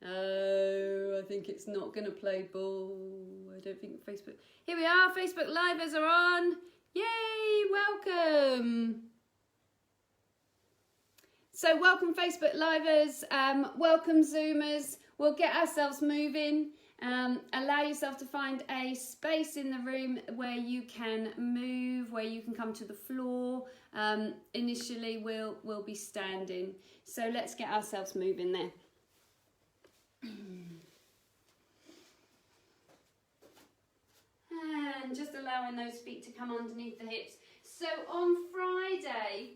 Oh, I think it's not going to play ball. I don't think Facebook... Here we are, Facebook Livers are on. Yay, welcome. So welcome Facebook Livers, welcome Zoomers. We'll get ourselves moving. Allow yourself to find a space in the room where you can move, where you can come to the floor. Initially we'll be standing. So let's get ourselves moving there. And just allowing those feet to come underneath the hips. So on Friday,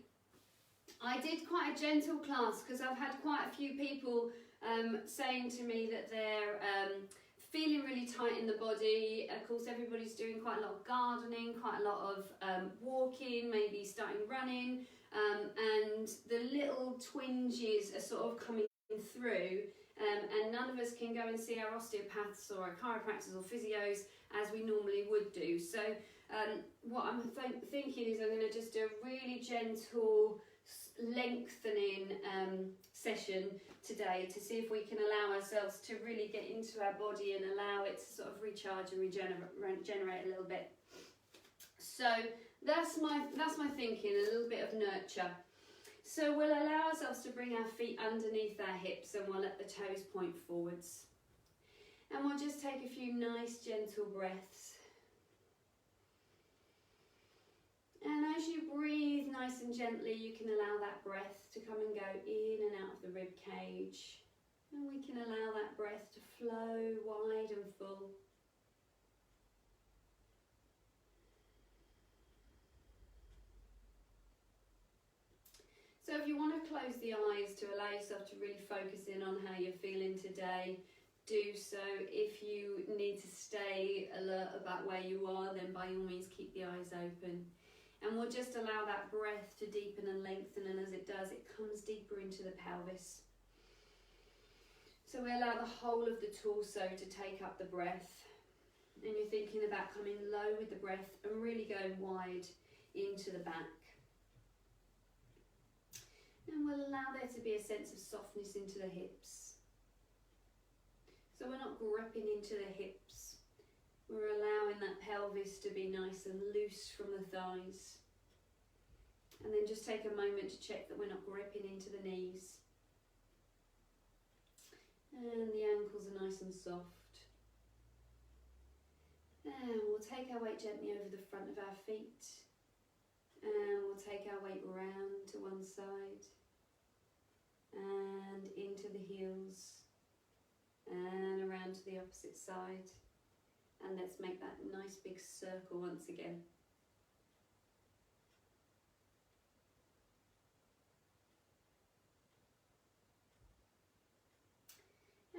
I did quite a gentle class because I've had quite a few people saying to me that they're feeling really tight in the body. Of course, everybody's doing quite a lot of gardening, quite a lot of walking, maybe starting running, and the little twinges are sort of coming through. And none of us can go and see our osteopaths or our chiropractors or physios as we normally would do. So what I'm thinking is I'm going to just do a really gentle lengthening session today to see if we can allow ourselves to really get into our body and allow it to sort of recharge and regenerate a little bit. So that's my thinking, a little bit of nurture. So we'll allow ourselves to bring our feet underneath our hips and we'll let the toes point forwards. And we'll just take a few nice gentle breaths. And as you breathe nice and gently, you can allow that breath to come and go in and out of the rib cage. And we can allow that breath to flow wide and full. So if you want to close the eyes to allow yourself to really focus in on how you're feeling today, do so. If you need to stay alert about where you are, then by all means keep the eyes open. And we'll just allow that breath to deepen and lengthen, and as it does, it comes deeper into the pelvis. So we allow the whole of the torso to take up the breath. And you're thinking about coming low with the breath and really going wide into the back. And we'll allow there to be a sense of softness into the hips. So we're not gripping into the hips. We're allowing that pelvis to be nice and loose from the thighs. And then just take a moment to check that we're not gripping into the knees. And the ankles are nice and soft. And we'll take our weight gently over the front of our feet. And we'll take our weight round to one side and into the heels and around to the opposite side. And let's make that nice big circle once again.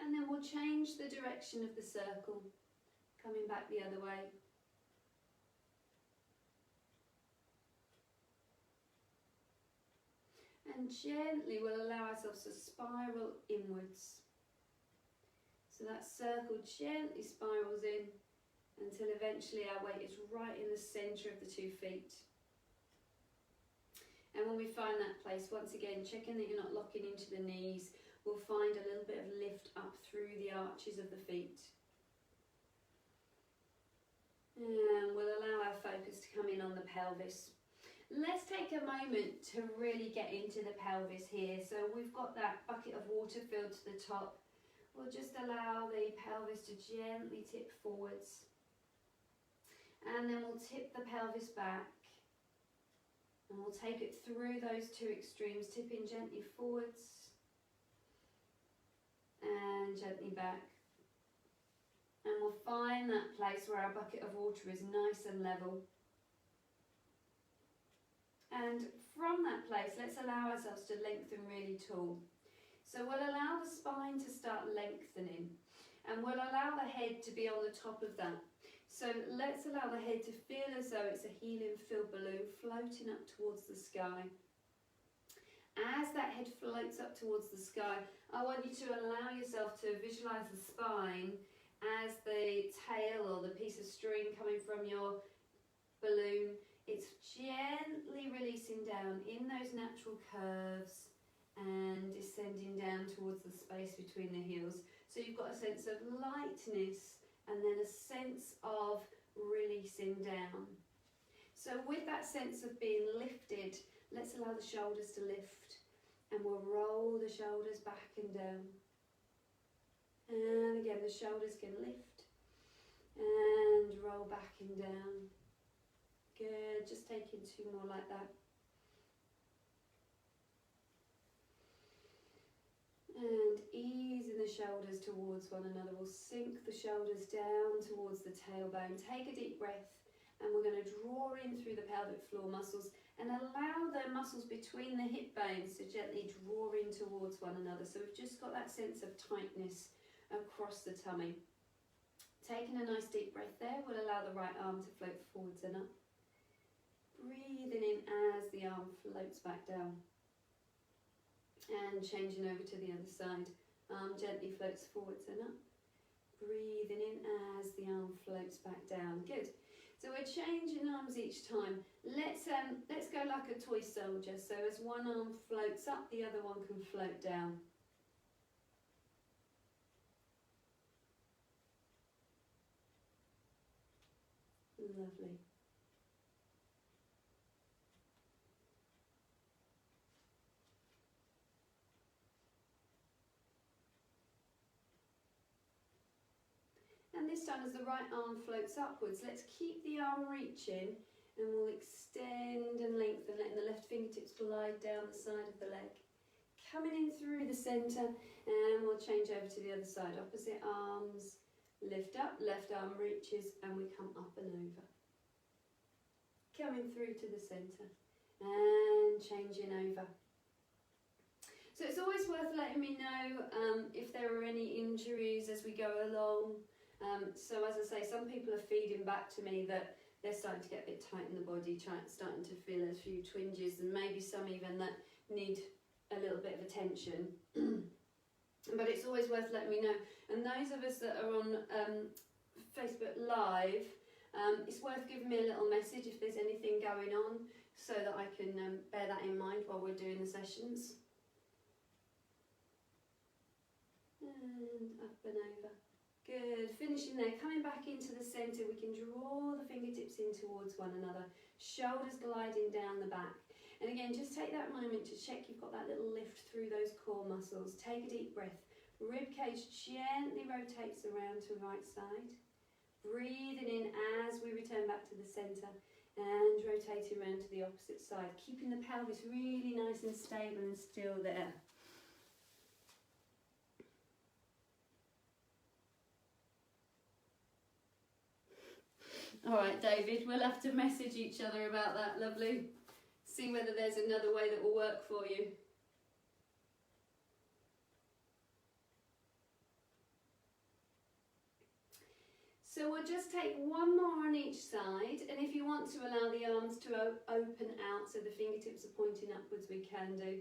And then we'll change the direction of the circle, coming back the other way. And gently we'll allow ourselves to spiral inwards. So that circle gently spirals in until eventually our weight is right in the centre of the 2 feet. And when we find that place, once again, checking that you're not locking into the knees, we'll find a little bit of lift up through the arches of the feet. And we'll allow our focus to come in on the pelvis. Let's take a moment to really get into the pelvis here. So we've got that bucket of water filled to the top. We'll just allow the pelvis to gently tip forwards. And then we'll tip the pelvis back. And we'll take it through those 2 extremes, tipping gently forwards and gently back. And we'll find that place where our bucket of water is nice and level. And from that place, let's allow ourselves to lengthen really tall. So we'll allow the spine to start lengthening, and we'll allow the head to be on the top of that. So let's allow the head to feel as though it's a helium-filled balloon floating up towards the sky. As that head floats up towards the sky, I want you to allow yourself to visualise the spine as the tail or the piece of string coming from your balloon. It's gently releasing down in those natural curves and descending down towards the space between the heels. So you've got a sense of lightness and then a sense of releasing down. So with that sense of being lifted, let's allow the shoulders to lift, and we'll roll the shoulders back and down. And again, the shoulders can lift and roll back and down. Good, just taking 2 more like that. And easing the shoulders towards one another. We'll sink the shoulders down towards the tailbone. Take a deep breath, and we're going to draw in through the pelvic floor muscles and allow the muscles between the hip bones to gently draw in towards one another. So we've just got that sense of tightness across the tummy. Taking a nice deep breath there, we'll allow the right arm to float forwards and up. Breathing in as the arm floats back down. And changing over to the other side. Arm gently floats forwards and up. Breathing in as the arm floats back down. Good. So we're changing arms each time. Let's go like a toy soldier. So as one arm floats up, the other one can float down. Lovely. And this time as the right arm floats upwards, let's keep the arm reaching and we'll extend and lengthen, letting the left fingertips glide down the side of the leg. Coming in through the centre, and we'll change over to the other side. Opposite arms, lift up, left arm reaches, and we come up and over. Coming through to the centre and changing over. So it's always worth letting me know if there are any injuries as we go along. So as I say, some people are feeding back to me that they're starting to get a bit tight in the body, starting to feel a few twinges, and maybe some even that need a little bit of attention. But it's always worth letting me know. And those of us that are on Facebook Live, it's worth giving me a little message if there's anything going on, so that I can bear that in mind while we're doing the sessions. And up and over. Good, finishing there, coming back into the centre, we can draw the fingertips in towards one another, shoulders gliding down the back. And again, just take that moment to check you've got that little lift through those core muscles. Take a deep breath, rib cage gently rotates around to right side. Breathing in as we return back to the centre and rotating around to the opposite side, keeping the pelvis really nice and stable and still there. All right, David, we'll have to message each other about that, lovely. See whether there's another way that will work for you. So we'll just take one more on each side, and if you want to allow the arms to open out so the fingertips are pointing upwards, we can do.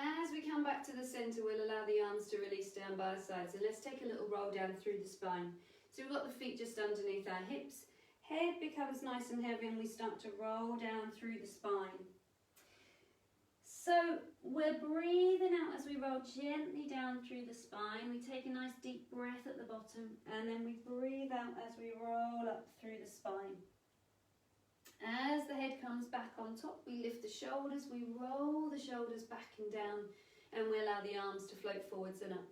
As we come back to the centre, we'll allow the arms to release down by our sides. And let's take a little roll down through the spine. So we've got the feet just underneath our hips. Head becomes nice and heavy and we start to roll down through the spine. So we're breathing out as we roll gently down through the spine. We take a nice deep breath at the bottom and then we breathe out as we roll up through the spine. As the head comes back on top, we lift the shoulders, we roll the shoulders back and down, and we allow the arms to float forwards and up.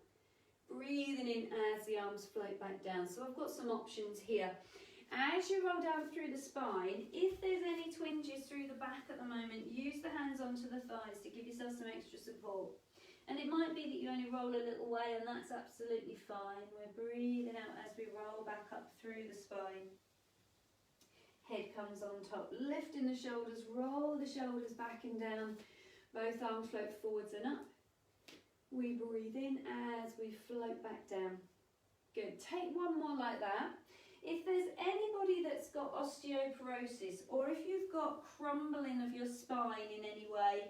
Breathing in as the arms float back down. So I've got some options here. As you roll down through the spine, if there's any twinges through the back at the moment, use the hands onto the thighs to give yourself some extra support. And it might be that you only roll a little way, and that's absolutely fine. We're breathing out as we roll back up through the spine. Head comes on top, lifting the shoulders, roll the shoulders back and down. Both arms float forwards and up. We breathe in as we float back down. Good, take one more like that. If there's anybody that's got osteoporosis, or if you've got crumbling of your spine in any way,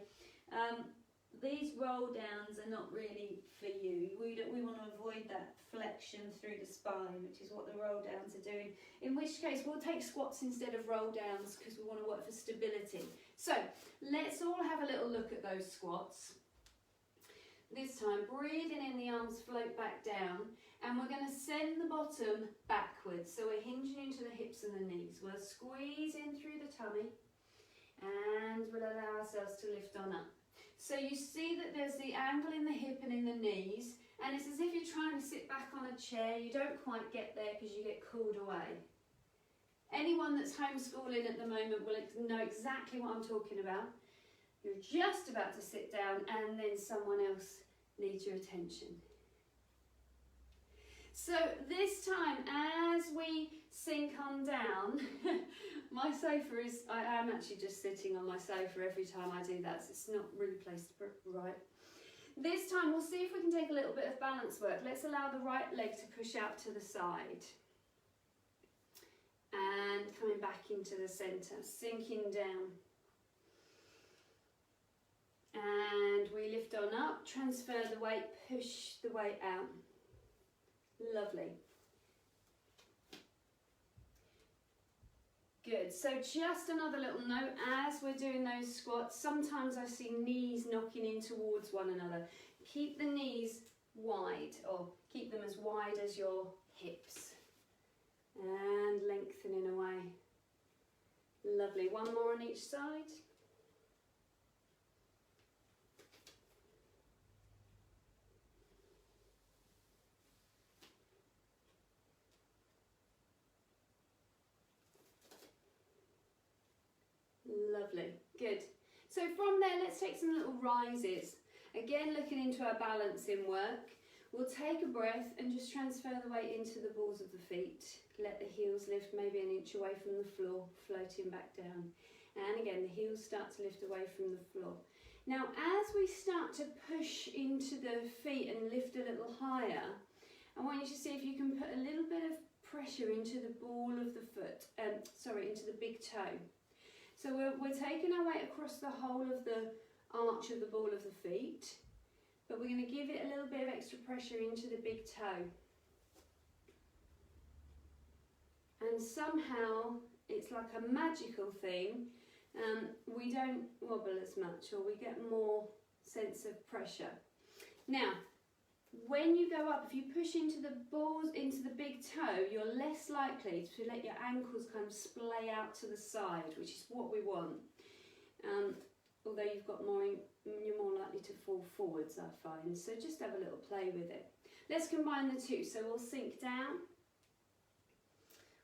these roll downs are not really for you. We want to avoid that flexion through the spine, which is what the roll downs are doing. In which case we'll take squats instead of roll downs because we want to work for stability. So let's all have a little look at those squats. This time, breathing in, the arms float back down, and we're going to send the bottom backwards. So we're hinging into the hips and the knees. We'll squeeze in through the tummy, and we'll allow ourselves to lift on up. So you see that there's the angle in the hip and in the knees, and it's as if you're trying to sit back on a chair. You don't quite get there because you get called away. Anyone that's homeschooling at the moment will know exactly what I'm talking about. You're just about to sit down and then someone else needs your attention. So this time, as we sink on down, my sofa is, I am actually just sitting on my sofa every time I do that, so it's not really placed right. This time we'll see if we can take a little bit of balance work. Let's allow the right leg to push out to the side. And coming back into the centre, sinking down. And we lift on up, transfer the weight, push the weight out. Lovely. Good, so just another little note as we're doing those squats, sometimes I see knees knocking in towards one another. Keep the knees wide, or keep them as wide as your hips. And lengthening away. Lovely, one more on each side. Lovely, good. So from there, let's take some little rises. Again, looking into our balancing work. We'll take a breath and just transfer the weight into the balls of the feet. Let the heels lift maybe an inch away from the floor, floating back down. And again, the heels start to lift away from the floor. Now, as we start to push into the feet and lift a little higher, I want you to see if you can put a little bit of pressure into the ball of the foot, into the big toe. So we're taking our weight across the whole of the arch of the ball of the feet, but we're going to give it a little bit of extra pressure into the big toe. And somehow, it's like a magical thing, we don't wobble as much, or we get more sense of pressure. Now, when you go up, if you push into the balls, into the big toe, you're less likely to let your ankles kind of splay out to the side, which is what we want. Although you've got more, you're more likely to fall forwards, I find. So just have a little play with it. Let's combine the two. So we'll sink down.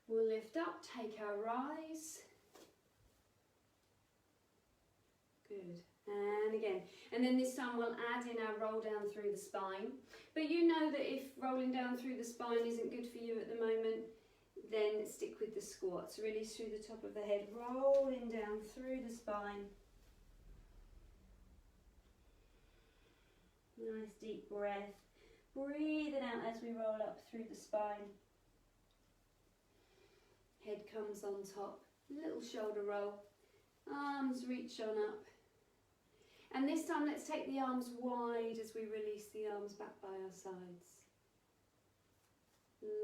We'll lift up, take our rise. Good. And again, and then this time we'll add in our roll down through the spine. But you know that if rolling down through the spine isn't good for you at the moment, then stick with the squats. Release through the top of the head, rolling down through the spine. Nice deep breath. Breathing out as we roll up through the spine. Head comes on top, little shoulder roll, arms reach on up. And this time let's take the arms wide as we release the arms back by our sides.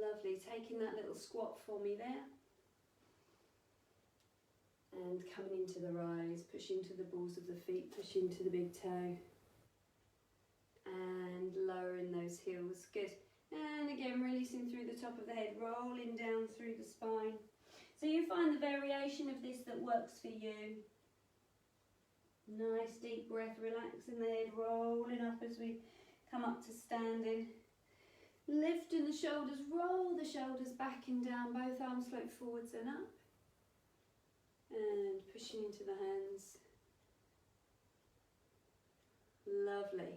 Lovely, taking that little squat for me there. And coming into the rise, push into the balls of the feet, push into the big toe. And lowering those heels, good. And again, releasing through the top of the head, rolling down through the spine. So you find the variation of this that works for you. Nice deep breath, relaxing the head, rolling up as we come up to standing. Lifting the shoulders, roll the shoulders back and down, both arms float forwards and up. And pushing into the hands. Lovely.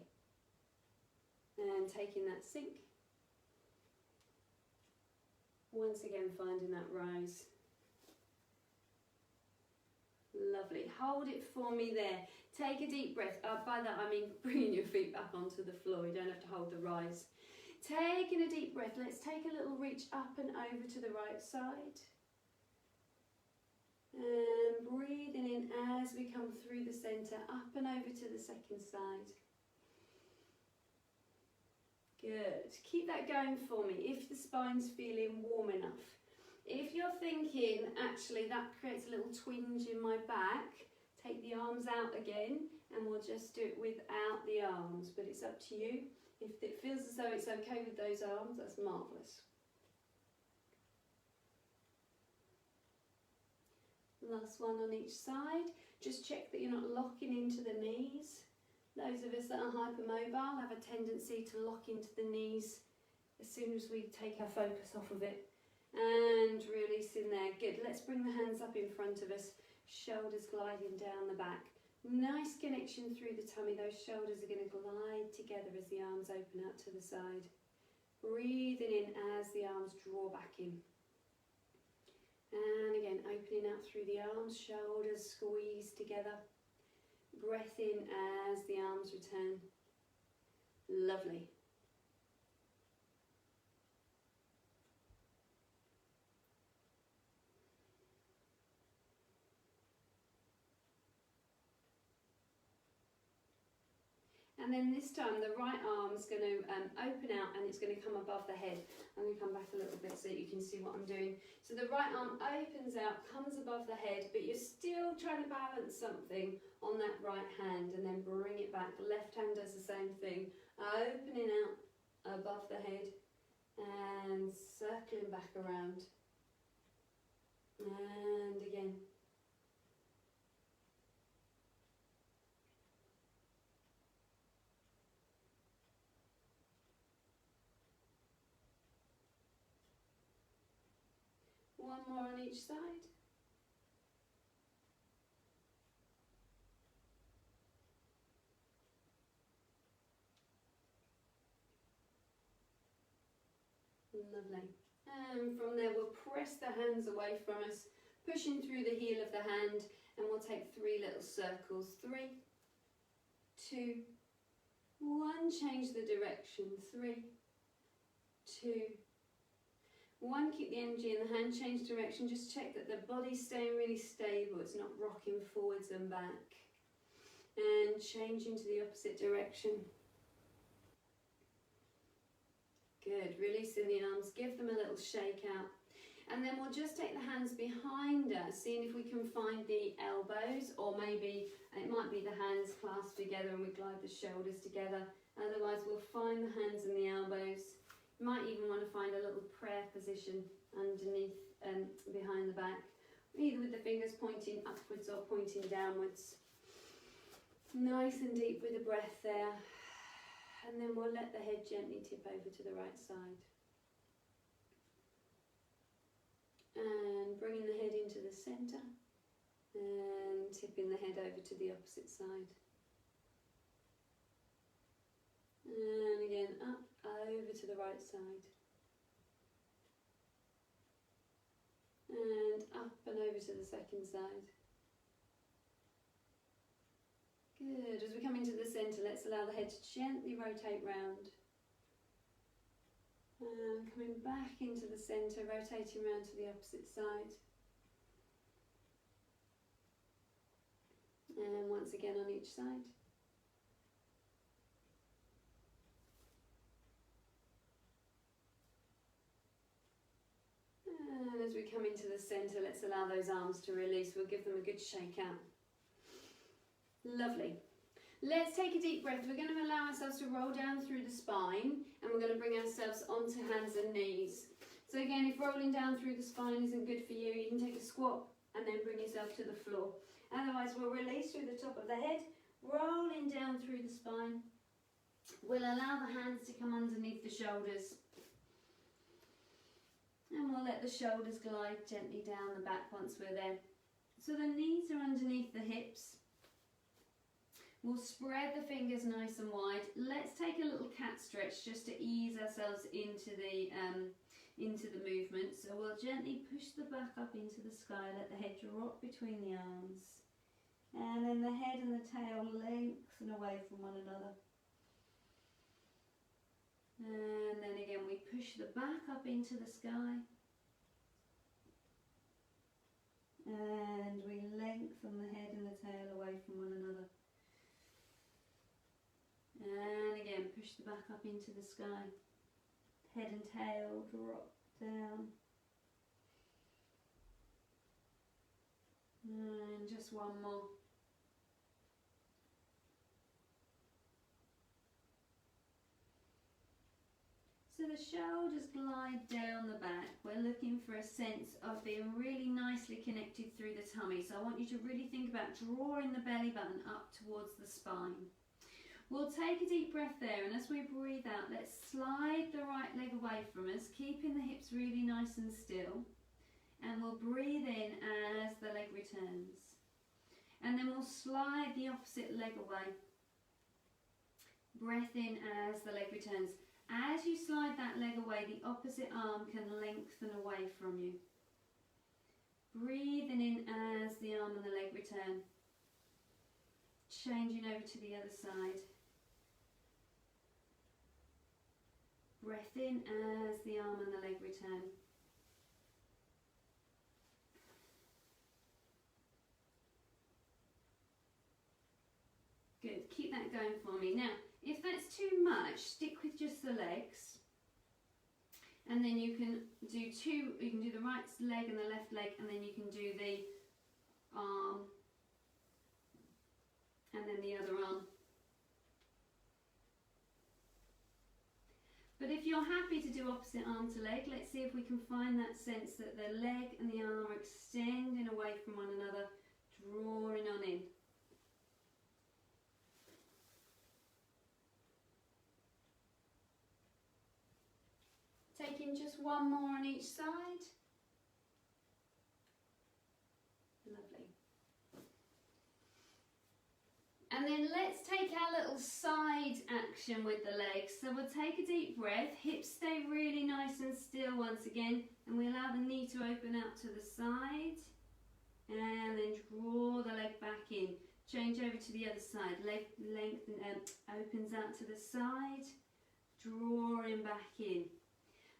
And taking that sink. Once again, finding that rise. Lovely. Hold it for me there. Take a deep breath. By that I mean bringing your feet back onto the floor. You don't have to hold the rise. Taking a deep breath. Let's take a little reach up and over to the right side. And breathing in as we come through the centre, up and over over to the second side. Good. Keep that going for me if the spine's feeling warm enough. If you're thinking, actually, that creates a little twinge in my back, take the arms out again, and we'll just do it without the arms, but it's up to you. If it feels as though it's okay with those arms, that's marvellous. Last one on each side. Just check that you're not locking into the knees. Those of us that are hypermobile have a tendency to lock into the knees as soon as we take our focus off of it. And release in there. Good. Let's bring the hands up in front of us. Shoulders gliding down the back. Nice connection through the tummy. Those shoulders are going to glide together as the arms open out to the side. Breathing in as the arms draw back in. And again, opening out through the arms, shoulders squeeze together. Breath in as the arms return. Lovely. And then this time the right arm's going to open out and it's going to come above the head. I'm going to come back a little bit so that you can see what I'm doing. So the right arm opens out, comes above the head, but you're still trying to balance something on that right hand, and then bring it back. The left hand does the same thing, opening out above the head and circling back around. And again. One more on each side. Lovely. And from there we'll press the hands away from us, pushing through the heel of the hand, and we'll take 3 little circles. 3, 2, 1. Change the direction. 3, 2, 1. Keep the energy in the hand, change direction. Just check that the body's staying really stable. It's not rocking forwards and back. And change into the opposite direction. Good. Releasing the arms. Give them a little shake out. And then we'll just take the hands behind us, seeing if we can find the elbows, or maybe it might be the hands clasped together and we glide the shoulders together. Otherwise we'll find the hands and the elbows. You might even want to find a little prayer position underneath behind the back, either with the fingers pointing upwards or pointing downwards. Nice and deep with the breath there. And then we'll let the head gently tip over to the right side. And bringing the head into the centre and tipping the head over to the opposite side. And again, up, over to the right side. And up and over to the second side. Good. As we come into the centre, let's allow the head to gently rotate round. And coming back into the centre, rotating round to the opposite side. And once again on each side. And as we come into the centre, let's allow those arms to release. We'll give them a good shake out. Lovely. Let's take a deep breath. We're going to allow ourselves to roll down through the spine, and we're going to bring ourselves onto hands and knees. So again, if rolling down through the spine isn't good for you, you can take a squat and then bring yourself to the floor. Otherwise, we'll release through the top of the head, rolling down through the spine. We'll allow the hands to come underneath the shoulders. And we'll let the shoulders glide gently down the back once we're there. So the knees are underneath the hips. We'll spread the fingers nice and wide. Let's take a little cat stretch just to ease ourselves into the movement. So we'll gently push the back up into the sky, let the head drop between the arms. And then the head and the tail lengthen away from one another. And then again we push the back up into the sky. And we lengthen the head and the tail away from one another. back up into the sky. Head and tail drop down. And just one more. So the shoulders glide down the back. We're looking for a sense of being really nicely connected through the tummy. So I want you to really think about drawing the belly button up towards the spine. We'll take a deep breath there, and as we breathe out, let's slide the right leg away from us, keeping the hips really nice and still. And we'll breathe in as the leg returns. And then we'll slide the opposite leg away. Breath in as the leg returns. As you slide that leg away, the opposite arm can lengthen away from you. Breathing in as the arm and the leg return. Changing over to the other side. Breath in as the arm and the leg return. Good, keep that going for me. Now, if that's too much, stick with just the legs. And then you can do you can do the right leg and the left leg, and then you can do the arm and then the other arm. But if you're happy to do opposite arm to leg, let's see if we can find that sense that the leg and the arm are extending away from one another, drawing on in. Taking just one more on each side. Lovely. And then let's take our little side action with the legs. So we'll take a deep breath, hips stay really nice and still once again, and we allow the knee to open out to the side, and then draw the leg back in. Change over to the other side, leg lengthen, opens out to the side, drawing back in.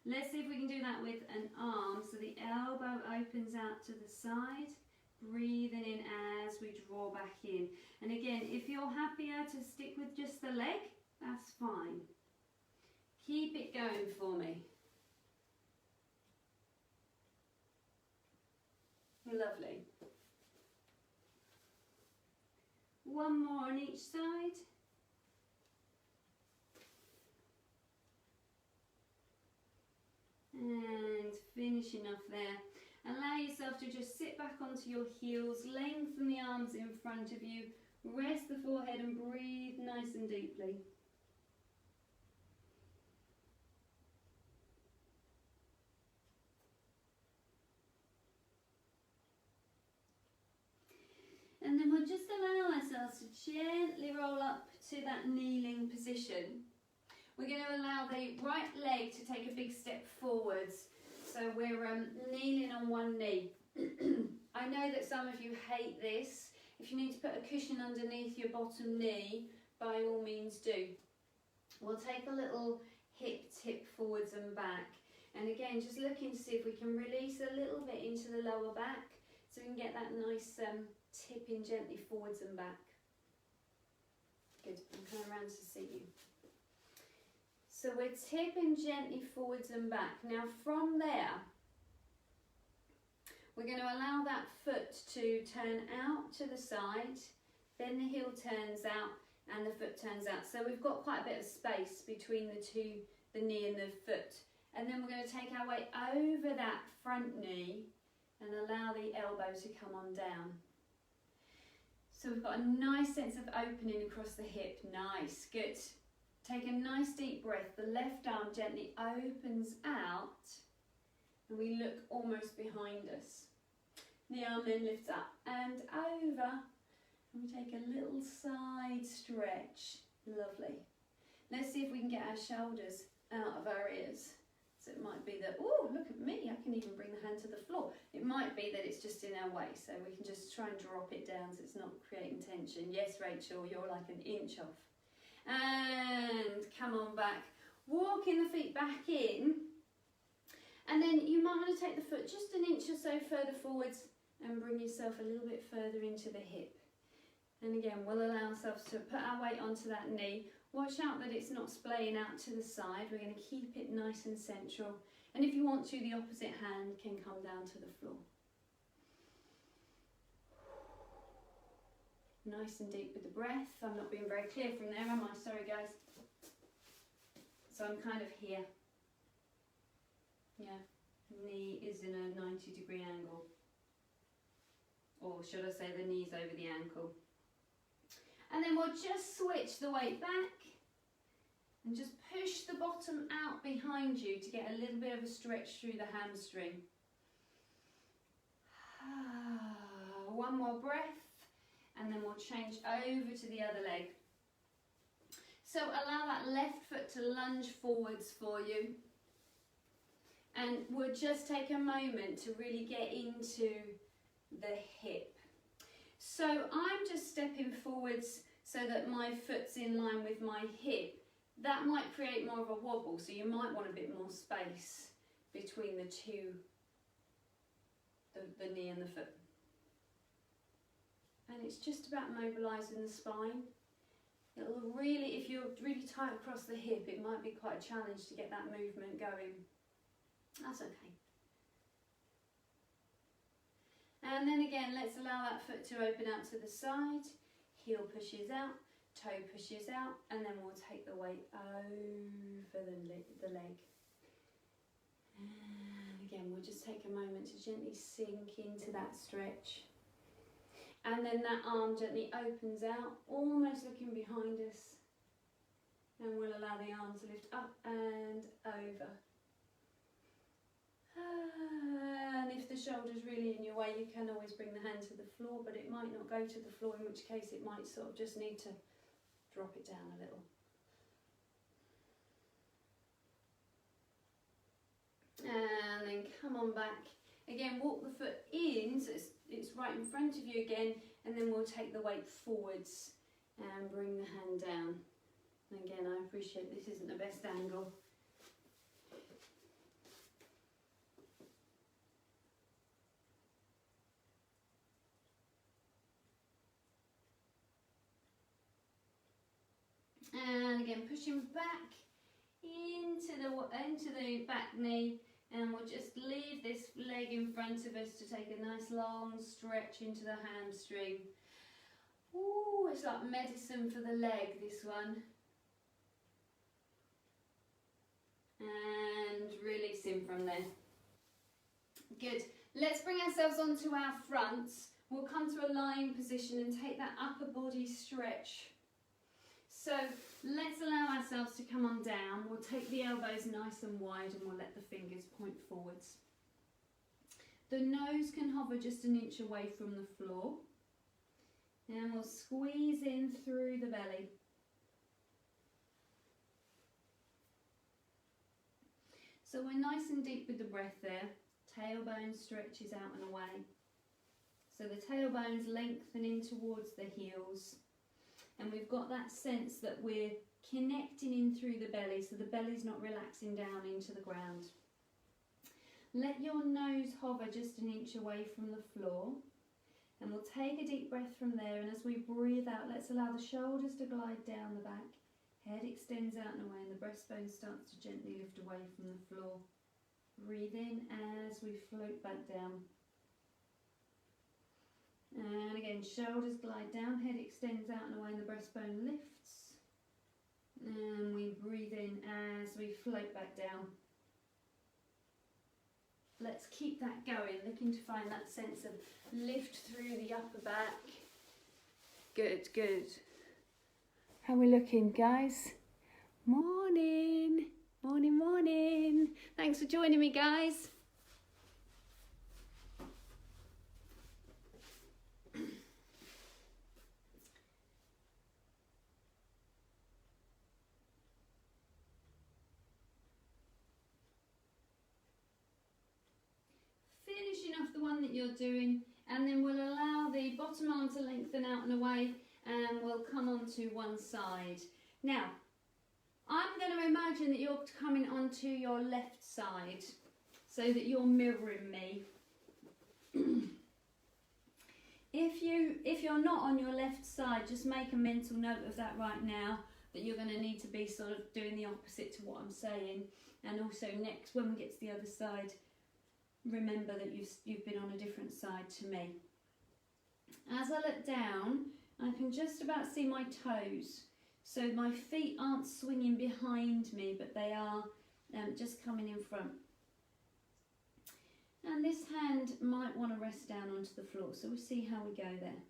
Let's see if we can do that with an arm. So the elbow opens out to the side, breathing in as we draw back in. And again, if you're happier to stick with just the leg, that's fine. Keep it going for me. Lovely. One more on each side. And finishing off there. Allow yourself to just sit back onto your heels, lengthen the arms in front of you, rest the forehead and breathe nice and deeply. And then we'll just allow ourselves to gently roll up to that kneeling position. We're going to allow the right leg to take a big step forwards. So we're kneeling on one knee. I know that some of you hate this. If you need to put a cushion underneath your bottom knee, by all means do. We'll take a little hip tip forwards and back. And again, just looking to see if we can release a little bit into the lower back, so we can get that nice tipping gently forwards and back. Good, I'm coming around to see you. So we're tipping gently forwards and back. Now from there, we're going to allow that foot to turn out to the side, then the heel turns out and the foot turns out. So we've got quite a bit of space between the two, the knee and the foot. And then we're going to take our weight over that front knee and allow the elbow to come on down. So we've got a nice sense of opening across the hip. Nice, good. Take a nice deep breath. The left arm gently opens out and we look almost behind us. The arm then lifts up and over, and we take a little side stretch. Lovely. Let's see if we can get our shoulders out of our ears. So it might be that, oh, look at me, I can even bring the hand to the floor. It might be that it's just in our way, so we can just try and drop it down so it's not creating tension. Yes, Rachel, you're like an inch off. And come on back, walking the feet back in, and then you might want to take the foot just an inch or so further forwards and bring yourself a little bit further into the hip. And again, we'll allow ourselves to put our weight onto that knee. Watch out that it's not splaying out to the side. We're going to keep it nice and central. And if you want to, the opposite hand can come down to the floor. Nice and deep with the breath. I'm not being very clear from there, am I? Sorry, guys. So I'm kind of here. Yeah, knee is in a 90-degree angle. Or should I say the knee's over the ankle. And then we'll just switch the weight back and just push the bottom out behind you to get a little bit of a stretch through the hamstring. One more breath, and then we'll change over to the other leg. So allow that left foot to lunge forwards for you. And we'll just take a moment to really get into the hip. So I'm just stepping forwards so that my foot's in line with my hip. That might create more of a wobble, so you might want a bit more space between the two, the knee and the foot. And it's just about mobilising the spine. It'll really, if you're really tight across the hip, it might be quite a challenge to get that movement going. That's okay. And then again, let's allow that foot to open out to the side. Heel pushes out, toe pushes out, and then we'll take the weight over the leg. And again, we'll just take a moment to gently sink into that stretch. And then that arm gently opens out, almost looking behind us. And we'll allow the arm to lift up and over. And if the shoulder's really in your way, you can always bring the hand to the floor, but it might not go to the floor, in which case it might sort of just need to drop it down a little. And then come on back. Again, walk the foot in, so it's right in front of you again, and then we'll take the weight forwards and bring the hand down. And again, I appreciate this isn't the best angle. And again, pushing back into the back knee, and we'll just leave this leg in front of us to take a nice long stretch into the hamstring. Ooh, it's like medicine for the leg, this one. And releasing from there. Good. Let's bring ourselves onto our fronts. We'll come to a lying position and take that upper body stretch. So let's allow ourselves to come on down. We'll take the elbows nice and wide and we'll let the fingers point forwards. The nose can hover just an inch away from the floor. And we'll squeeze in through the belly. So we're nice and deep with the breath there. Tailbone stretches out and away. So the tailbone's lengthening towards the heels. And we've got that sense that we're connecting in through the belly, so the belly's not relaxing down into the ground. Let your nose hover just an inch away from the floor. And we'll take a deep breath from there, and as we breathe out, let's allow the shoulders to glide down the back. Head extends out and away, and the breastbone starts to gently lift away from the floor. Breathe in as we float back down. And again, shoulders glide down, head extends out and away, and the breastbone lifts. And we breathe in as we float back down. Let's keep that going, looking to find that sense of lift through the upper back. Good, good. How are we looking, guys? Morning, morning, morning. Thanks for joining me, guys. Finishing off the one that you're doing, and then we'll allow the bottom arm to lengthen out and away, and we'll come onto one side. Now, I'm going to imagine that you're coming onto your left side, so that you're mirroring me. If you're not on your left side, just make a mental note of that right now. that you're going to need to be sort of doing the opposite to what I'm saying. And also next, when we get to the other side, remember that you've been on a different side to me. As I look down, I can just about see my toes. So my feet aren't swinging behind me, but they are just coming in front. And this hand might want to rest down onto the floor, so we'll see how we go there.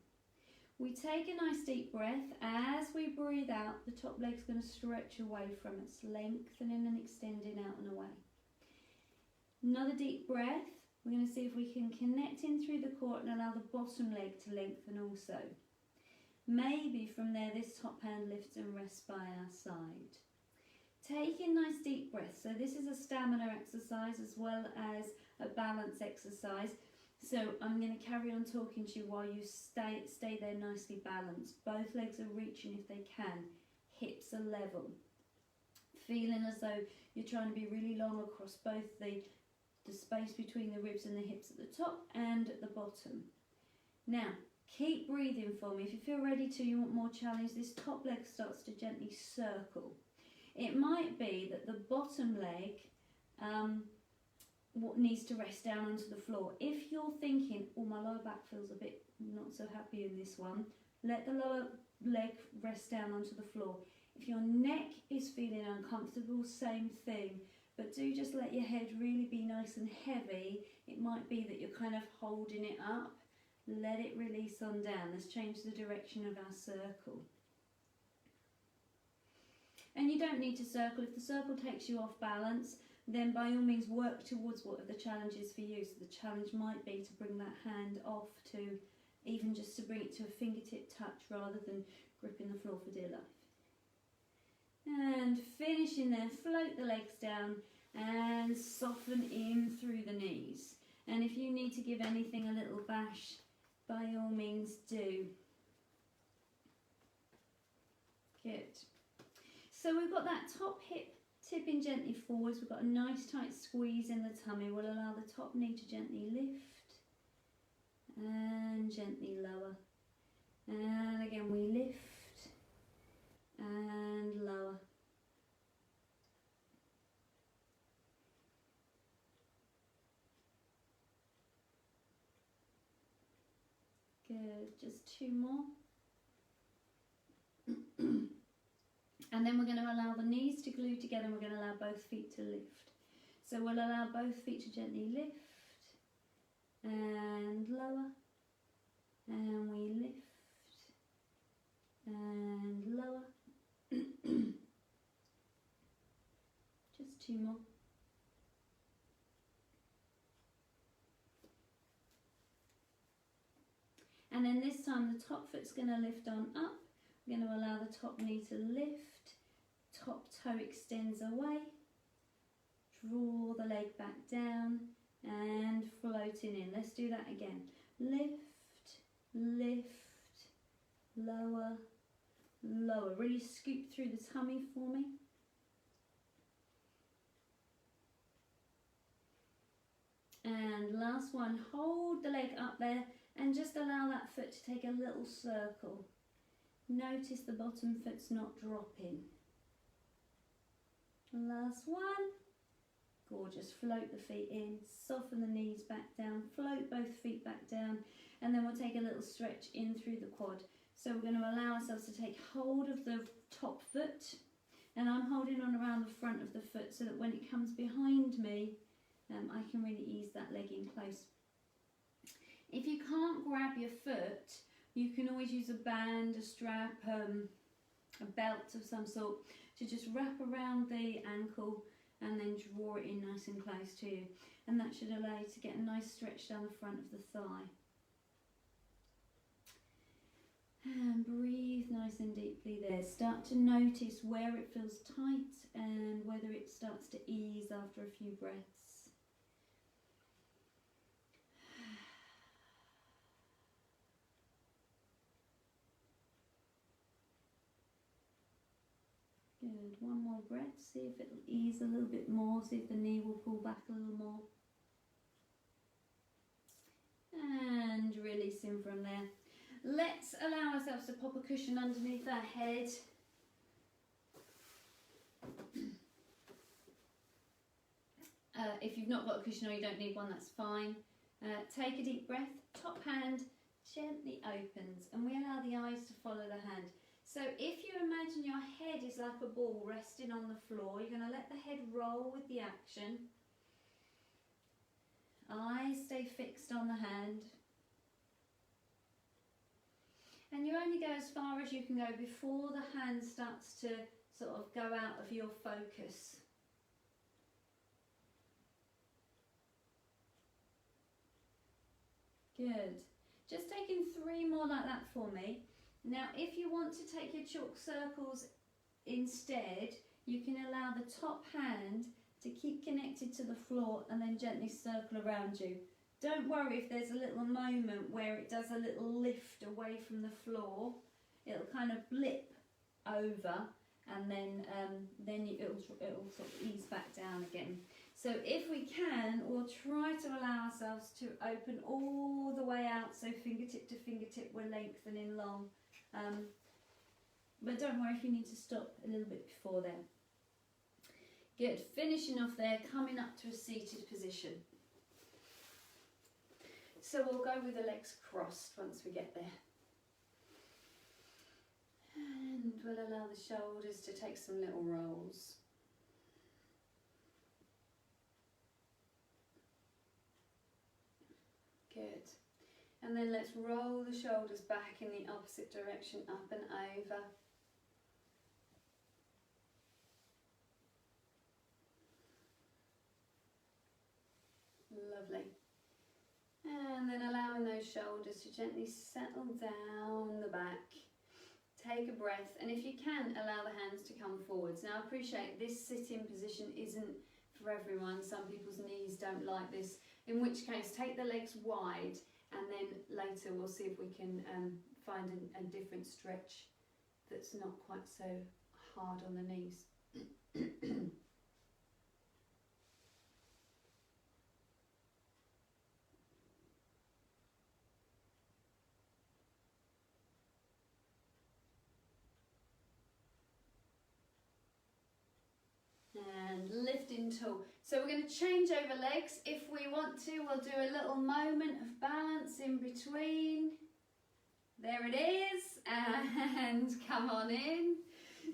We take a nice deep breath. As we breathe out, the top leg's going to stretch away from us, lengthening and extending out and away. Another deep breath. We're going to see if we can connect in through the core and allow the bottom leg to lengthen also. Maybe from there this top hand lifts and rests by our side. Taking nice deep breaths. So this is a stamina exercise as well as a balance exercise. So I'm going to carry on talking to you while you stay there nicely balanced. Both legs are reaching if they can. Hips are level. Feeling as though you're trying to be really long across both the space between the ribs and the hips at the top and at the bottom. Now, keep breathing for me. If you feel ready to, you want more challenge, this top leg starts to gently circle. It might be that the bottom leg needs to rest down onto the floor. If you're thinking, oh, my lower back feels a bit not so happy in this one, let the lower leg rest down onto the floor. If your neck is feeling uncomfortable, same thing. But do just let your head really be nice and heavy. It might be that you're kind of holding it up. Let it release on down. Let's change the direction of our circle. And you don't need to circle. If the circle takes you off balance, then by all means work towards what the challenge is for you. So the challenge might be to bring that hand off to, even just to bring it to a fingertip touch rather than gripping the floor for dear life. And finishing there, float the legs down and soften in through the knees. And if you need to give anything a little bash, by all means do. Good. So we've got that top hip tipping gently forwards. We've got a nice tight squeeze in the tummy. We'll allow the top knee to gently lift and gently lower. And again we lift and lower. Good, just two more. And then we're going to allow the knees to glue together and we're going to allow both feet to lift. So we'll allow both feet to gently lift and lower, and we lift and lower. Just two more. And then this time the top foot's going to lift on up. We're going to allow the top knee to lift, top toe extends away, draw the leg back down and floating in. Let's do that again. Lift, lift, lower, lower. Really scoop through the tummy for me. And last one, hold the leg up there and just allow that foot to take a little circle. Notice the bottom foot's not dropping. Last one. Gorgeous. Float the feet in, soften the knees back down, float both feet back down, and then we'll take a little stretch in through the quad. So we're going to allow ourselves to take hold of the top foot, and I'm holding on around the front of the foot so that when it comes behind me, I can really ease that leg in close. If you can't grab your foot, you can always use a band, a strap, a belt of some sort to just wrap around the ankle and then draw it in nice and close to you. And that should allow you to get a nice stretch down the front of the thigh. And breathe nice and deeply there. Start to notice where it feels tight and whether it starts to ease after a few breaths. Good. One more breath. See if it'll ease a little bit more. See if the knee will pull back a little more. And releasing from there. Let's allow ourselves to pop a cushion underneath our head. If you've not got a cushion or you don't need one, that's fine. Take a deep breath, top hand gently opens, and we allow the eyes to follow the hand. So if you imagine your head is like a ball resting on the floor, you're going to let the head roll with the action. Eyes stay fixed on the hand. And you only go as far as you can go before the hand starts to sort of go out of your focus. Good. Just taking 3 more like that for me. Now, if you want to take your chalk circles instead, you can allow the top hand to keep connected to the floor and then gently circle around you. Don't worry if there's a little moment where it does a little lift away from the floor. It'll kind of blip over, and then it'll sort of ease back down again. So if we can, we'll try to allow ourselves to open all the way out, so fingertip to fingertip we're lengthening long. But don't worry if you need to stop a little bit before then. Good, finishing off there, coming up to a seated position. So we'll go with the legs crossed once we get there. And we'll allow the shoulders to take some little rolls. Good. And then let's roll the shoulders back in the opposite direction, up and over. Lovely. And then allowing those shoulders to gently settle down the back. Take a breath, and if you can, allow the hands to come forwards. Now, I appreciate this sitting position isn't for everyone. Some people's knees don't like this, in which case take the legs wide, and then later we'll see if we can find a different stretch that's not quite so hard on the knees. And lifting tall. So we're going to change over legs. If we want to, we'll do a little moment of balance in between. There it is. And come on in.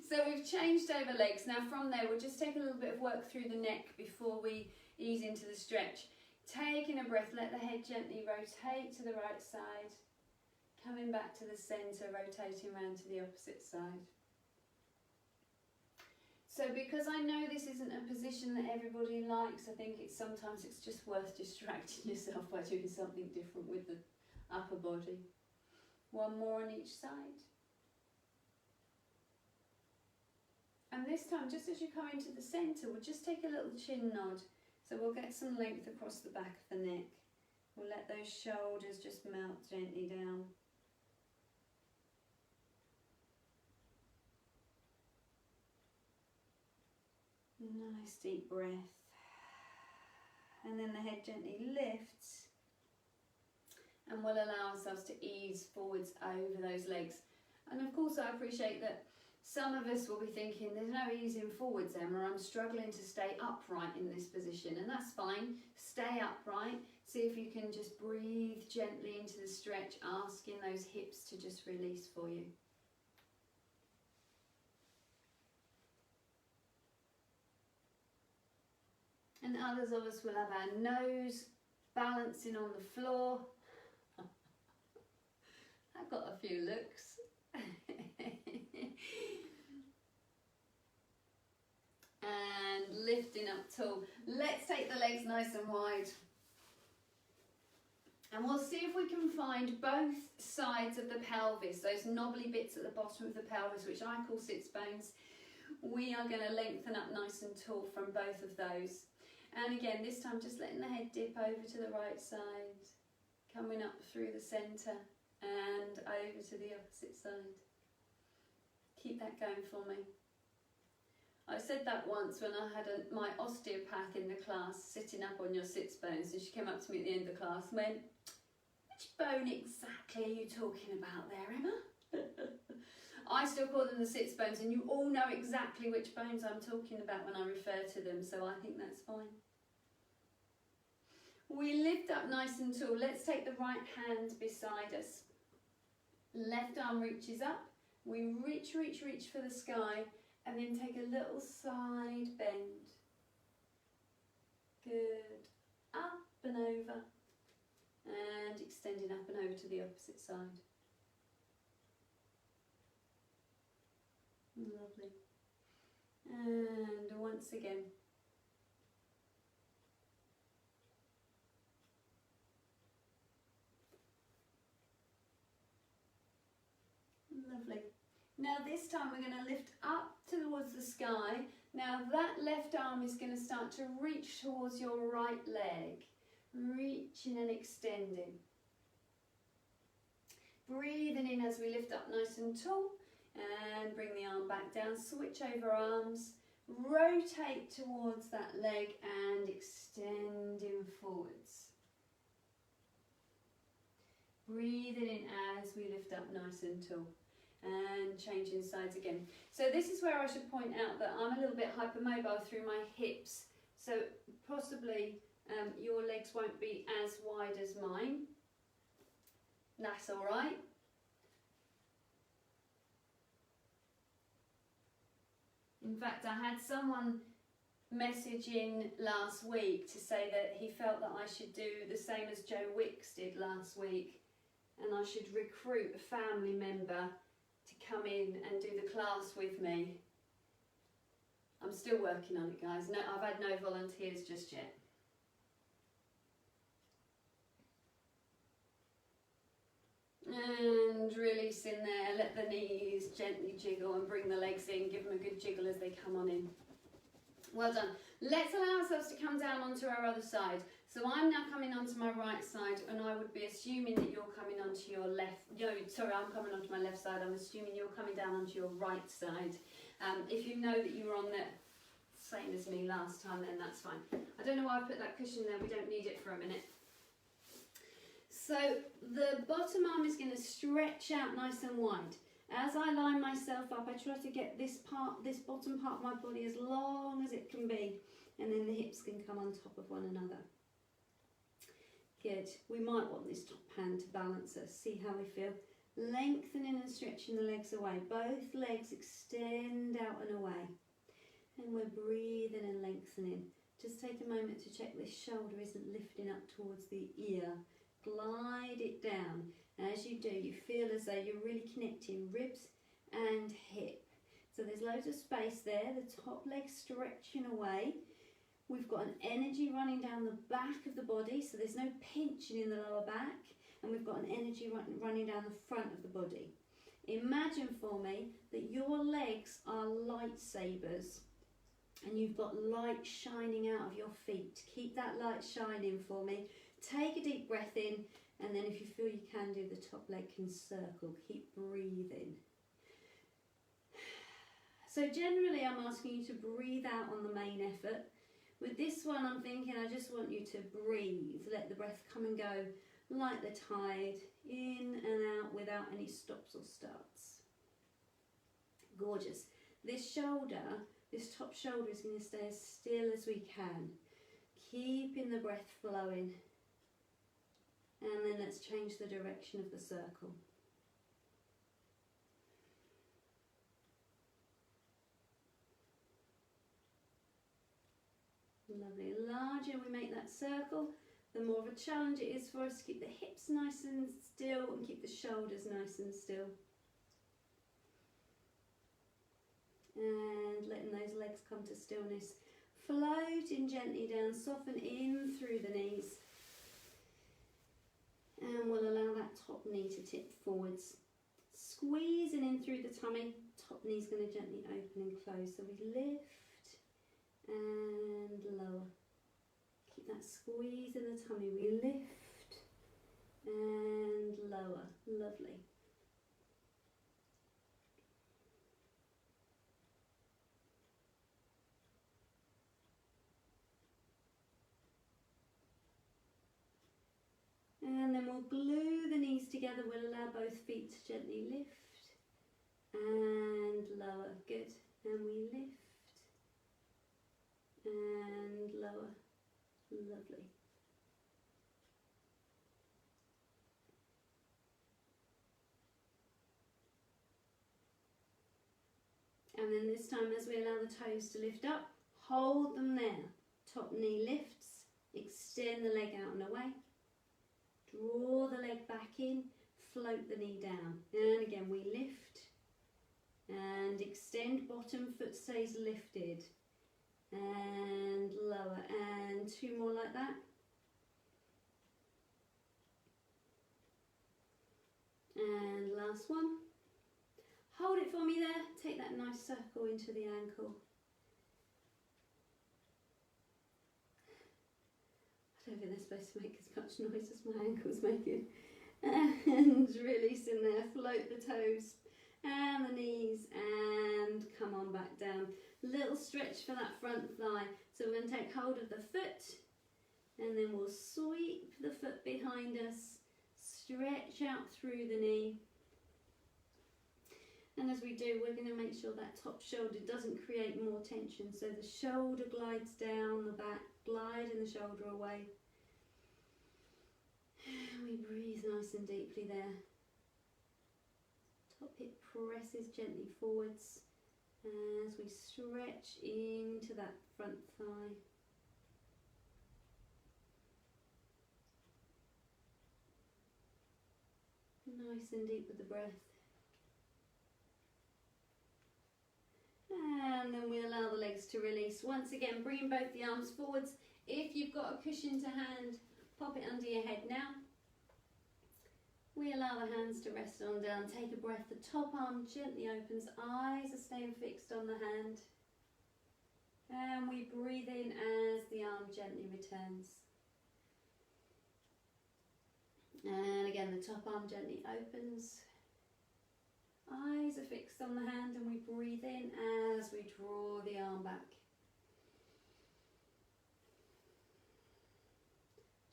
So we've changed over legs. Now from there, we'll just take a little bit of work through the neck before we ease into the stretch. Taking a breath, let the head gently rotate to the right side. Coming back to the centre, rotating around to the opposite side. So because I know this isn't a position that everybody likes, I think sometimes it's just worth distracting yourself by doing something different with the upper body. One more on each side. And this time, just as you come into the centre, we'll just take a little chin nod. So we'll get some length across the back of the neck. We'll let those shoulders just melt gently down. Nice deep breath, and then the head gently lifts, and we'll allow ourselves to ease forwards over those legs. And of course I appreciate that some of us will be thinking, there's no easing forwards, Emma, I'm struggling to stay upright in this position, and that's fine. Stay upright, see if you can just breathe gently into the stretch, asking those hips to just release for you. And others of us will have our nose balancing on the floor. I've got a few looks. And lifting up tall. Let's take the legs nice and wide. And we'll see if we can find both sides of the pelvis, those knobbly bits at the bottom of the pelvis, which I call sits bones. We are going to lengthen up nice and tall from both of those. And again, this time just letting the head dip over to the right side, coming up through the centre and over to the opposite side. Keep that going for me. I said that once when I had my osteopath in the class, sitting up on your sits bones, and she came up to me at the end of the class and went, "Which bone exactly are you talking about there, Emma?" I still call them the sits bones, and you all know exactly which bones I'm talking about when I refer to them, so I think that's fine. We lift up nice and tall. Let's take the right hand beside us. Left arm reaches up. We reach for the sky, and then take a little side bend. Good. Up and over. And extending up and over to the opposite side. Lovely. And once again. Lovely. Now this time we're going to lift up towards the sky. Now that left arm is going to start to reach towards your right leg. Reaching and extending. Breathing in as we lift up nice and tall. And bring the arm back down. Switch over arms. Rotate towards that leg and extending forwards. Breathing in as we lift up nice and tall. And changing sides again. So this is where I should point out that I'm a little bit hypermobile through my hips, so possibly your legs won't be as wide as mine. That's all right. In fact, I had someone message in last week to say that he felt that I should do the same as Joe Wicks did last week, and I should recruit a family member to come in and do the class with me. I'm still working on it, guys. No, I've had no volunteers just yet. And release in there, let the knees gently jiggle and bring the legs in, give them a good jiggle as they come on in. Well done. Let's allow ourselves to come down onto our other side. So I'm now coming onto my right side, and I would be assuming that you're coming onto your left. No, sorry, I'm coming onto my left side. I'm assuming you're coming down onto your right side. If you know that you were on the same as me last time, then that's fine. I don't know why I put that cushion there. We don't need it for a minute. So the bottom arm is going to stretch out nice and wide. As I line myself up, I try to get this bottom part of my body as long as it can be, and then the hips can come on top of one another. Good. We might want this top hand to balance us. See how we feel. Lengthening and stretching the legs away. Both legs extend out and away. And we're breathing and lengthening. Just take a moment to check this shoulder isn't lifting up towards the ear. Glide it down. And as you do, you feel as though you're really connecting ribs and hip. So there's loads of space there. The top leg stretching away. We've got an energy running down the back of the body, so there's no pinching in the lower back. And we've got an energy running down the front of the body. Imagine for me that your legs are lightsabers. And you've got light shining out of your feet. Keep that light shining for me. Take a deep breath in, and then if you feel you can do, the top leg can circle. Keep breathing. So generally I'm asking you to breathe out on the main effort. With this one I'm thinking I just want you to breathe. Let the breath come and go like the tide, in and out without any stops or starts. Gorgeous. This top shoulder is going to stay as still as we can. Keeping the breath flowing. And then let's change the direction of the circle. Lovely. The larger we make that circle, the more of a challenge it is for us to keep the hips nice and still and keep the shoulders nice and still. And letting those legs come to stillness. Floating gently down, soften in through the knees. And we'll allow that top knee to tip forwards. Squeezing in through the tummy, top knee's going to gently open and close. So we lift and lower. Keep that squeeze in the tummy. We lift and lower. Lovely. And then we'll glue the knees together. We'll allow both feet to gently lift and lower. Good. And we lift and lower. Lovely. And then this time, as we allow the toes to lift up, hold them there. Top knee lifts, extend the leg out and away. Draw the leg back in, float the knee down. And again, we lift and extend, bottom foot stays lifted. And lower, and 2 more like that. And last one. Hold it for me there, take that nice circle into the ankle. I don't think they're supposed to make as much noise as my ankle's making. And release in there, float the toes and the knees and come on back down. Little stretch for that front thigh. So we're going to take hold of the foot and then we'll sweep the foot behind us, stretch out through the knee. And as we do, we're going to make sure that top shoulder doesn't create more tension. So the shoulder glides down the back, gliding the shoulder away. And we breathe nice and deeply there. Top hip presses gently forwards as we stretch into that front thigh. Nice and deep with the breath. And then we allow the legs to release. Once again, bringing both the arms forwards. If you've got a cushion to hand, pop it under your head now. We allow the hands to rest on down. Take a breath. The top arm gently opens. Eyes are staying fixed on the hand. And we breathe in as the arm gently returns. And again, the top arm gently opens. Eyes are fixed on the hand and we breathe in as we draw the arm back.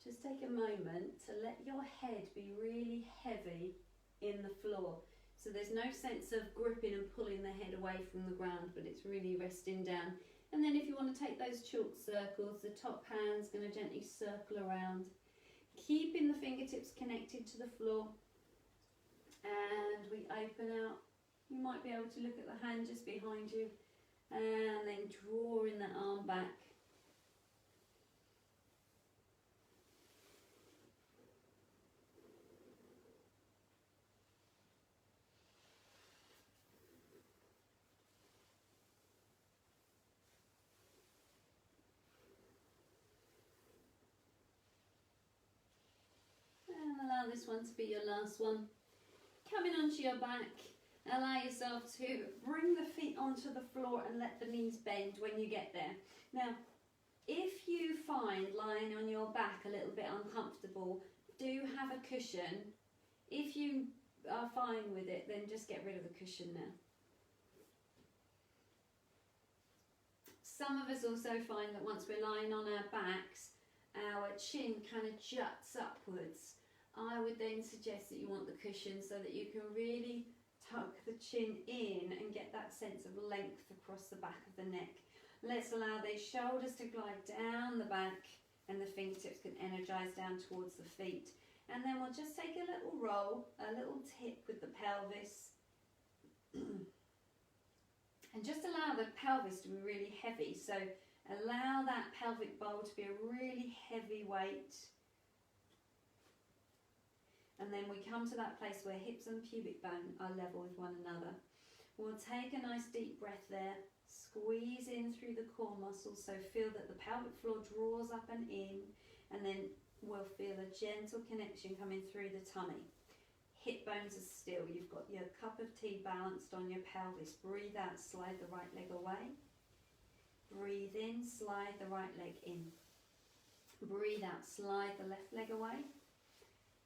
Just take a moment to let your head be really heavy in the floor. So there's no sense of gripping and pulling the head away from the ground, but it's really resting down. And then if you want to take those chalk circles, the top hand's going to gently circle around, keeping the fingertips connected to the floor. And we open out. You might be able to look at the hand just behind you and then drawing the arm back. And allow this one to be your last one. Coming onto your back, allow yourself to bring the feet onto the floor and let the knees bend when you get there. Now, if you find lying on your back a little bit uncomfortable, do have a cushion. If you are fine with it, then just get rid of the cushion now. Some of us also find that once we're lying on our backs, our chin kind of juts upwards. I would then suggest that you want the cushion so that you can really tuck the chin in and get that sense of length across the back of the neck. Let's allow these shoulders to glide down the back and the fingertips can energise down towards the feet. And then we'll just take a little roll, a little tip with the pelvis. And just allow the pelvis to be really heavy. So allow that pelvic bowl to be a really heavy weight. And then we come to that place where hips and pubic bone are level with one another. We'll take a nice deep breath there, squeeze in through the core muscles, so feel that the pelvic floor draws up and in, and then we'll feel a gentle connection coming through the tummy. Hip bones are still, you've got your cup of tea balanced on your pelvis. Breathe out, slide the right leg away. Breathe in, slide the right leg in. Breathe out, slide the left leg away.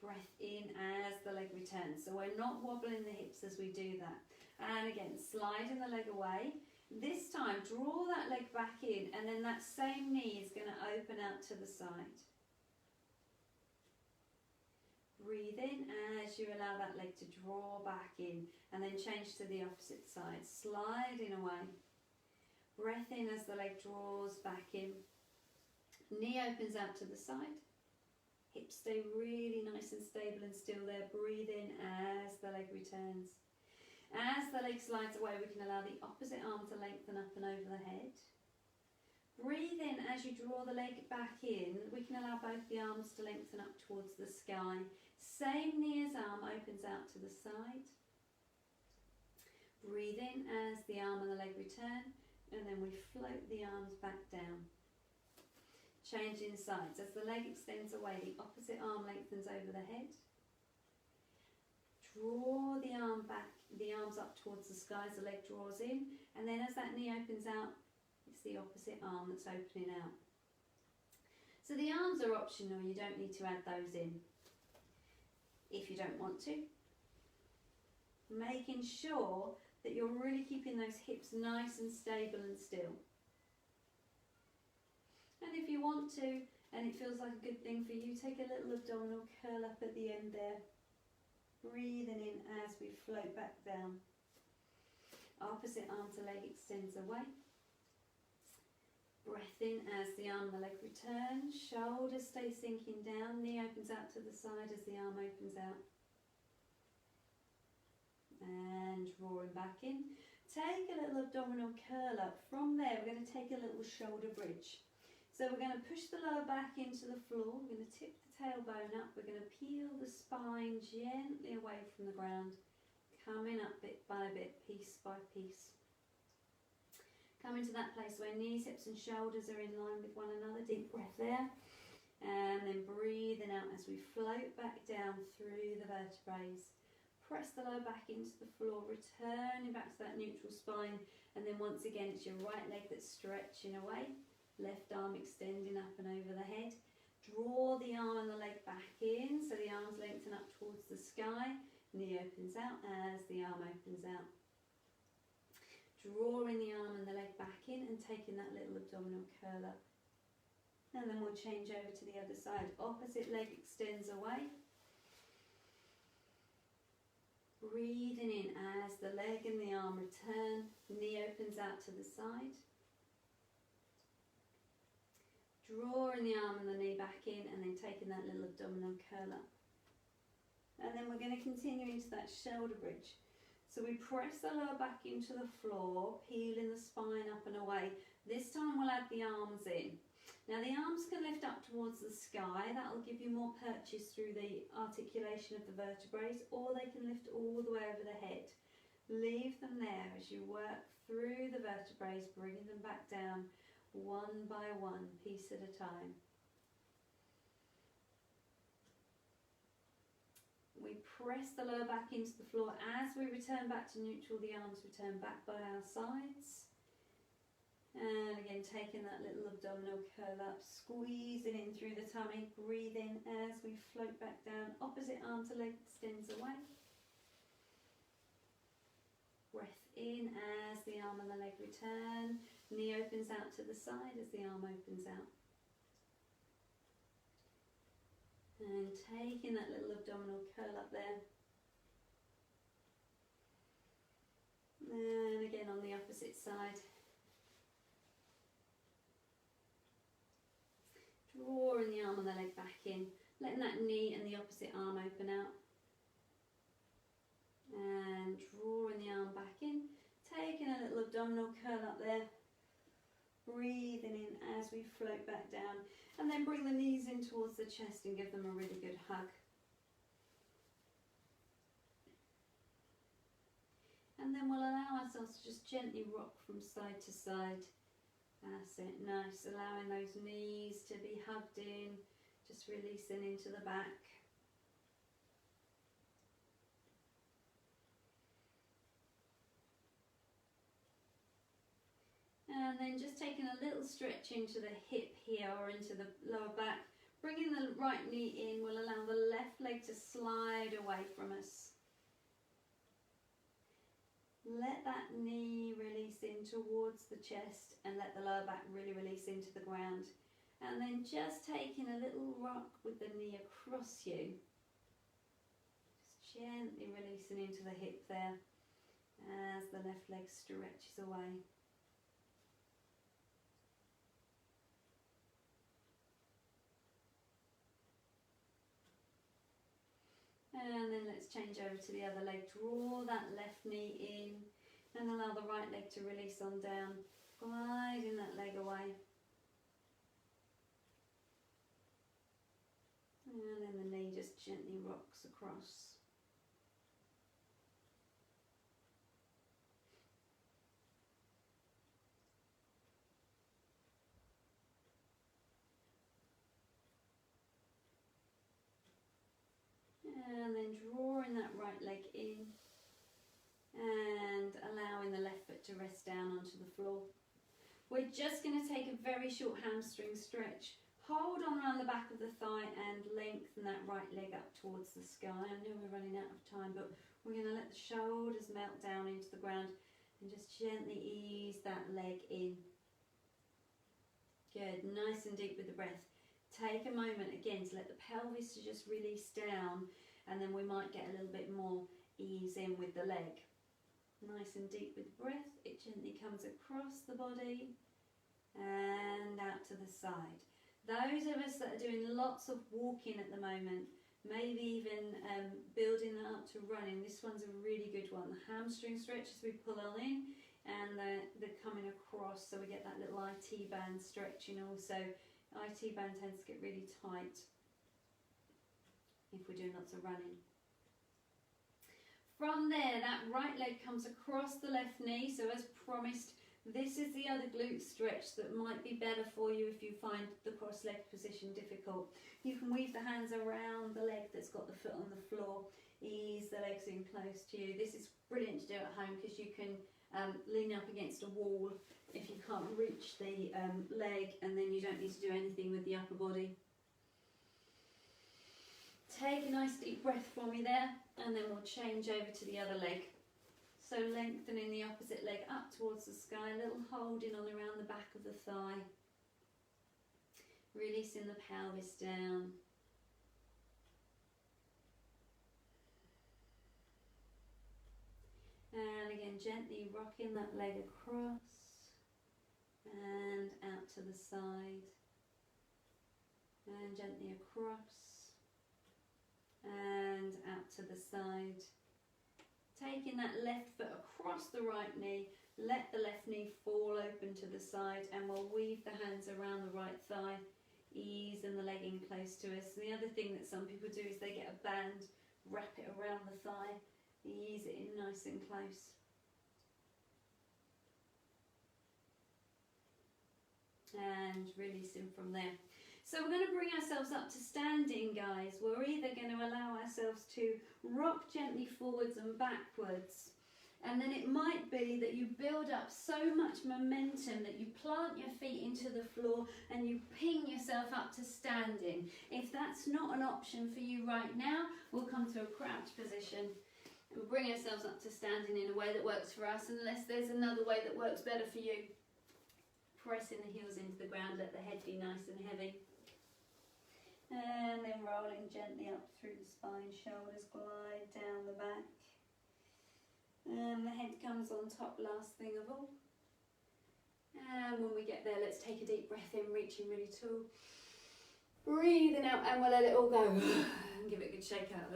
Breath in as the leg returns. So we're not wobbling the hips as we do that. And again, sliding the leg away. This time, draw that leg back in, and then that same knee is going to open out to the side. Breathe in as you allow that leg to draw back in, and then change to the opposite side, sliding away. Breath in as the leg draws back in. Knee opens out to the side. Hips stay really nice and stable and still there. Breathe in as the leg returns. As the leg slides away, we can allow the opposite arm to lengthen up and over the head. Breathe in as you draw the leg back in. We can allow both the arms to lengthen up towards the sky. Same knee as arm opens out to the side. Breathe in as the arm and the leg return, and then we float the arms back down. Changing sides. As the leg extends away, the opposite arm lengthens over the head. Draw the arm back, the arms up towards the sky as the leg draws in, and then as that knee opens out, it's the opposite arm that's opening out. So the arms are optional, you don't need to add those in if you don't want to. Making sure that you're really keeping those hips nice and stable and still. And if you want to, and it feels like a good thing for you, take a little abdominal curl up at the end there. Breathing in as we float back down. Opposite arm to leg extends away. Breath in as the arm and the leg return. Shoulders stay sinking down. Knee opens out to the side as the arm opens out. And drawing back in. Take a little abdominal curl up. From there, we're going to take a little shoulder bridge. So we're going to push the lower back into the floor. We're going to tip the tailbone up. We're going to peel the spine gently away from the ground. Coming up bit by bit, piece by piece. Coming to that place where knees, hips and shoulders are in line with one another. Deep breath there. And then breathing out as we float back down through the vertebrae. Press the lower back into the floor, returning back to that neutral spine. And then once again, it's your right leg that's stretching away. Left arm extending up and over the head. Draw the arm and the leg back in, so the arms lengthen up towards the sky. Knee opens out as the arm opens out. Drawing the arm and the leg back in and taking that little abdominal curl up. And then we'll change over to the other side. Opposite leg extends away. Breathing in as the leg and the arm return. Knee opens out to the side. Drawing the arm and the knee back in and then taking that little abdominal curl up. And then we're going to continue into that shoulder bridge. So we press the lower back into the floor, peeling the spine up and away. This time we'll add the arms in. Now the arms can lift up towards the sky. That will give you more purchase through the articulation of the vertebrae, or they can lift all the way over the head. Leave them there as you work through the vertebrae, bringing them back down. One by one, piece at a time. We press the lower back into the floor. As we return back to neutral, the arms return back by our sides. And again, taking that little abdominal curl up, squeezing in through the tummy, breathing as we float back down. Opposite arm to leg extends away. Breath in as the arm and the leg return. Knee opens out to the side as the arm opens out. And taking that little abdominal curl up there. And again on the opposite side. Drawing the arm and the leg back in. Letting that knee and the opposite arm open out. And drawing the arm back in. Taking a little abdominal curl up there. Breathing in as we float back down, and then bring the knees in towards the chest and give them a really good hug. And then we'll allow ourselves to just gently rock from side to side. That's it, nice. Allowing those knees to be hugged in, just releasing into the back. And then just taking a little stretch into the hip here or into the lower back. Bringing the right knee in will allow the left leg to slide away from us. Let that knee release in towards the chest and let the lower back really release into the ground. And then just taking a little rock with the knee across you. Just gently releasing into the hip there as the left leg stretches away. And then let's change over to the other leg. Draw that left knee in. And allow the right leg to release on down, gliding that leg away. And then the knee just gently rocks across. And then drawing that right leg in and allowing the left foot to rest down onto the floor. We're just going to take a very short hamstring stretch. Hold on around the back of the thigh and lengthen that right leg up towards the sky. I know we're running out of time, but we're going to let the shoulders melt down into the ground and just gently ease that leg in. Good, nice and deep with the breath. Take a moment again to let the pelvis to just release down, and then we might get a little bit more ease in with the leg. Nice and deep with breath. It gently comes across the body and out to the side. Those of us that are doing lots of walking at the moment, maybe even building that up to running, this one's a really good one. The hamstring stretch as we pull on in, and they're coming across, so we get that little IT band stretching also. IT band tends to get really tight if we're doing lots of running. From there, that right leg comes across the left knee, so as promised, this is the other glute stretch that might be better for you if you find the cross leg position difficult. You can weave the hands around the leg that's got the foot on the floor, ease the legs in close to you. This is brilliant to do at home because you can lean up against a wall if you can't reach the leg, and then you don't need to do anything with the upper body. Take a nice deep breath for me there, and then we'll change over to the other leg. So lengthening the opposite leg up towards the sky, a little holding on around the back of the thigh. Releasing the pelvis down. And again, gently rocking that leg across and out to the side. And gently across and out to the side. Taking that left foot across the right knee, let the left knee fall open to the side, and we'll weave the hands around the right thigh, easing the leg in close to us. And the other thing that some people do is they get a band, wrap it around the thigh, ease it in nice and close. And releasing from there. So we're going to bring ourselves up to standing, guys. We're either going to allow ourselves to rock gently forwards and backwards, and then it might be that you build up so much momentum that you plant your feet into the floor and you ping yourself up to standing. If that's not an option for you right now, we'll come to a crouch position. We'll bring ourselves up to standing in a way that works for us, unless there's another way that works better for you. Pressing the heels into the ground, let the head be nice and heavy. And then rolling gently up through the spine, shoulders glide down the back. And the head comes on top, last thing of all. And when we get there, let's take a deep breath in, reaching really tall. Breathing out, and we'll let it all go. And give it a good shake out.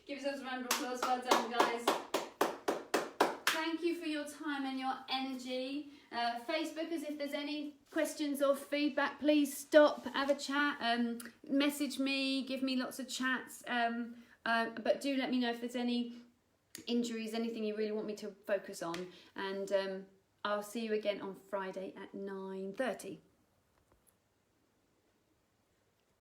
Give yourselves a round of applause. Well done, guys. Thank you for your time and your energy. Facebookers, if there's any questions or feedback, please stop, have a chat, message me, give me lots of chats, but do let me know if there's any injuries, anything you really want me to focus on, and I'll see you again on Friday at 9:30.